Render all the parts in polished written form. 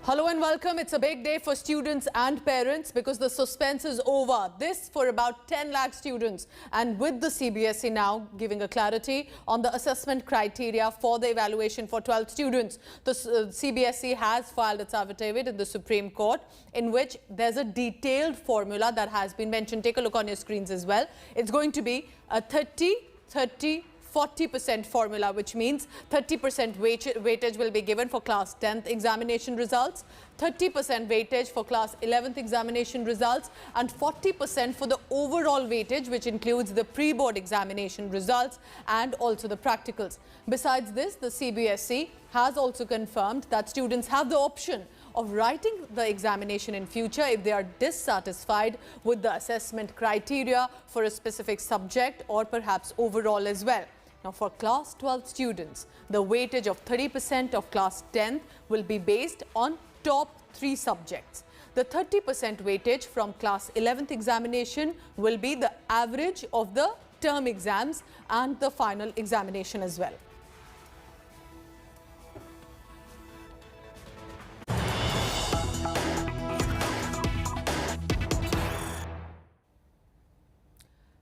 Hello and welcome. It's a big day for students and parents because the suspense is over. This for about 10 lakh students, and with the CBSE now giving a clarity on the assessment criteria for the evaluation for 12th students. The CBSE has filed its affidavit in the Supreme Court in which there's a detailed formula that has been mentioned. Take a look on your screens as well. It's going to be a 40% formula, which means 30% weightage will be given for class 10th examination results, 30% weightage for class 11th examination results, and 40% for the overall weightage, which includes the pre-board examination results and also the practicals. Besides this, the CBSE has also confirmed that students have the option of writing the examination in future if they are dissatisfied with the assessment criteria for a specific subject or perhaps overall as well. Now, for class 12 students, the weightage of 30% of class 10th will be based on top 3 subjects. The 30% weightage from class 11th examination will be the average of the term exams and the final examination as well.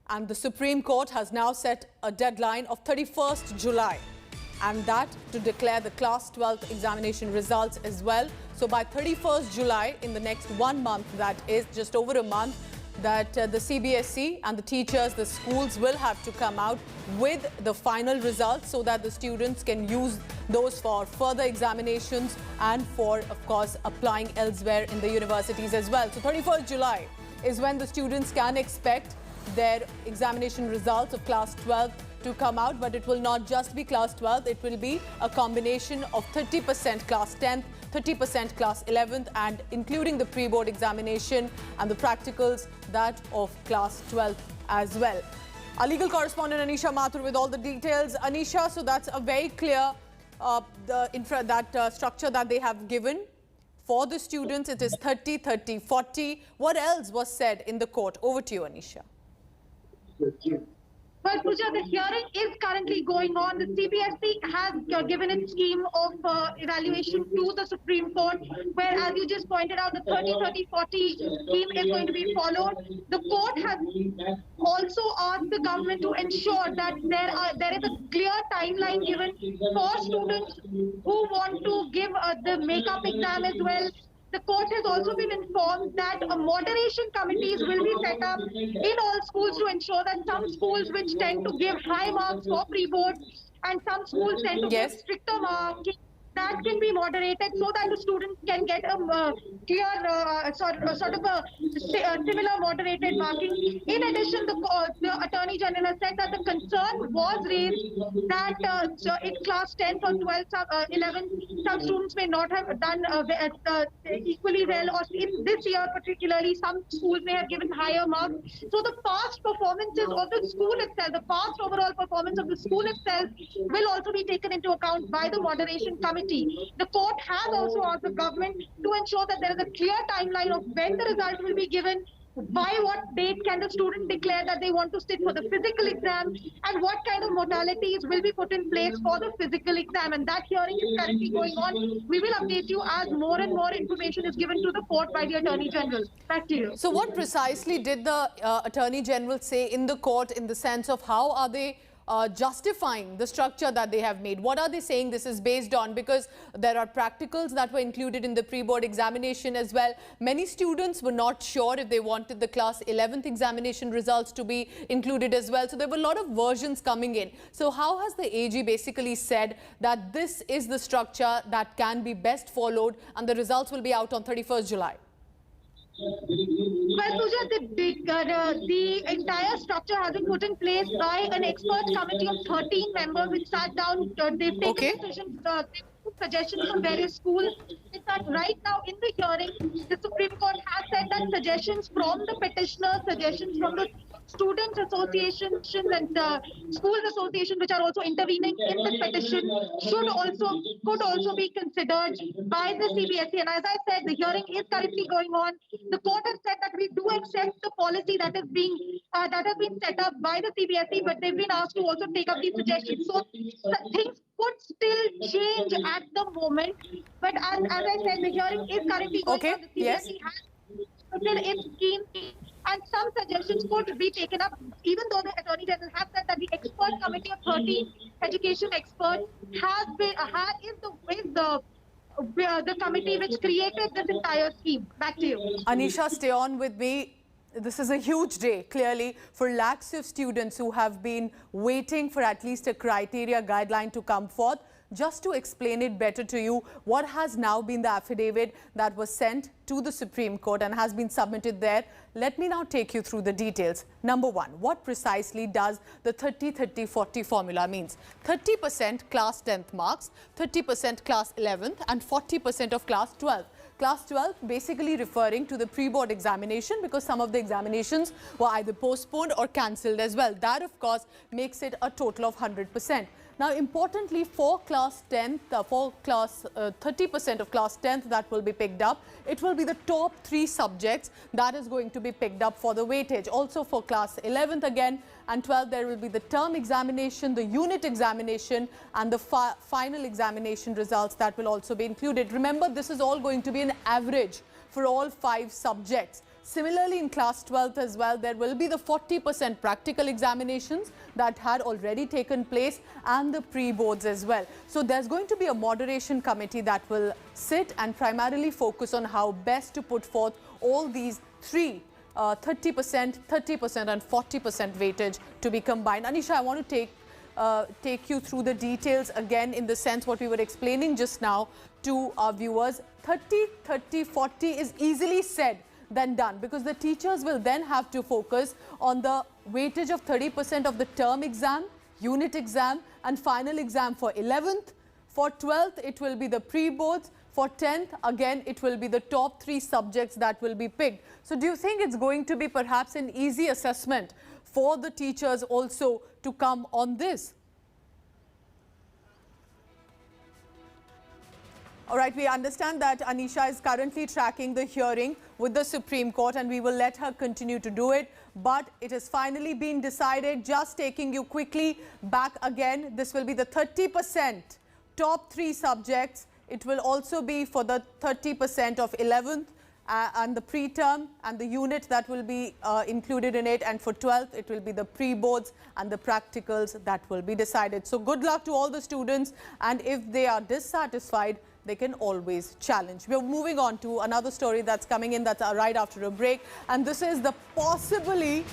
And the Supreme Court has now set a deadline of 31st July, and that to declare the class 12th examination results as well. So by 31st July, in the next 1 month, that is just over a month, that the CBSE and the teachers, the schools will have to come out with the final results so that the students can use those for further examinations and for, of course, applying elsewhere in the universities as well. So 31st July is when the students can expect their examination results of class 12 to come out, but it will not just be class 12, it will be a combination of 30% class 10th, 30% class 11th, and including the pre-board examination and the practicals, that of class 12 as well. Our legal correspondent Anisha Mathur with all the details. Anisha, so that's a very clear structure that they have given. For the students, it is 30, 30, 40. What else was said in the court? Over to you, Anisha. Well, Pooja, the hearing is currently going on. The CBSE has given its scheme of evaluation to the Supreme Court, where, as you just pointed out, the 30-30-40 scheme is going to be followed. The court has also asked the government to ensure that there is a clear timeline given for students who want to give the make-up exam as well. The court has also been informed that moderation committees will be set up in all schools to ensure that some schools which tend to give high marks for pre-board and some schools tend to give stricter marks, that can be moderated so that the students can get a clear sort of a similar moderated marking. In addition, the Attorney General has said that the concern was raised that in class 10 or 12, 11, some students may not have done equally well, or in this year particularly, some schools may have given higher marks. So the past performances of the school itself, the past overall performance of the school itself will also be taken into account by the moderation committee. The court has also asked the government to ensure that there is a clear timeline of when the result will be given, by what date can the student declare that they want to sit for the physical exam, and what kind of modalities will be put in place for the physical exam. And that hearing is currently going on. We will update you as more and more information is given to the court by the Attorney General. Back to you. So what precisely did the Attorney General say in the court, in the sense of how are they justifying the structure that they have made? What are they saying this is based on? Because there are practicals that were included in the pre-board examination as well. Many students were not sure if they wanted the class 11th examination results to be included as well. So there were a lot of versions coming in. So how has the AG basically said that this is the structure that can be best followed and the results will be out on 31st July? Well, Pooja, the entire structure has been put in place by an expert committee of 13 members, which sat down. They've taken suggestions from various schools. In fact, right now in the hearing, the Supreme Court has said that suggestions from the petitioners, suggestions from the students' associations and the schools association, which are also intervening in this petition, could also be considered by the CBSE. And as I said, the hearing is currently going on. The court has said that we do accept the policy that has been set up by the CBSE, but they've been asked to also take up these suggestions. So things could still change at the moment. But as I said, the hearing is currently going Okay, on. The yes. CBSE has submitted its scheme, and some suggestions could be taken up, even though the Attorney General has said that the expert committee of 30 education experts has been the committee which created this entire scheme. Back to you. Anisha, stay on with me. This is a huge day, clearly, for lakhs of students who have been waiting for at least a criteria guideline to come forth. Just to explain it better to you, what has now been the affidavit that was sent to the Supreme Court and has been submitted there. Let me now take you through the details. Number one, what precisely does the 30-30-40 formula means? 30% class 10th marks, 30% class 11th and 40% of class 12th. Class 12 basically referring to the pre-board examination, because some of the examinations were either postponed or cancelled as well. That, of course, makes it a total of 100%. Now, importantly, for class 10th, 30% of class 10th that will be picked up, it will be the top 3 subjects that is going to be picked up for the weightage. Also for class 11th again and 12th, there will be the term examination, the unit examination and the final examination results that will also be included. Remember, this is all going to be an average for all 5 subjects. Similarly, in class 12th as well, there will be the 40% practical examinations that had already taken place and the pre-boards as well. So there's going to be a moderation committee that will sit and primarily focus on how best to put forth all these 3 30%, 30% and 40% weightage to be combined. Anisha, I want to take you through the details again, in the sense what we were explaining just now to our viewers. 30, 30, 40 is easily said than done, because the teachers will then have to focus on the weightage of 30% of the term exam, unit exam and final exam for 11th. For 12th, it will be the pre-boards. For 10th, again, it will be the top 3 subjects that will be picked. So do you think it's going to be perhaps an easy assessment for the teachers also to come on this? All right, we understand that Anisha is currently tracking the hearing with the Supreme Court and we will let her continue to do it. But it has finally been decided. Just taking you quickly back again, this will be the 30% top 3 subjects. It will also be for the 30% of 11th and the pre-term and the unit that will be included in it. And for 12th, it will be the pre-boards and the practicals that will be decided. So good luck to all the students, and if they are dissatisfied, they can always challenge. We're moving on to another story that's coming in, that's right after a break, and this is the possibly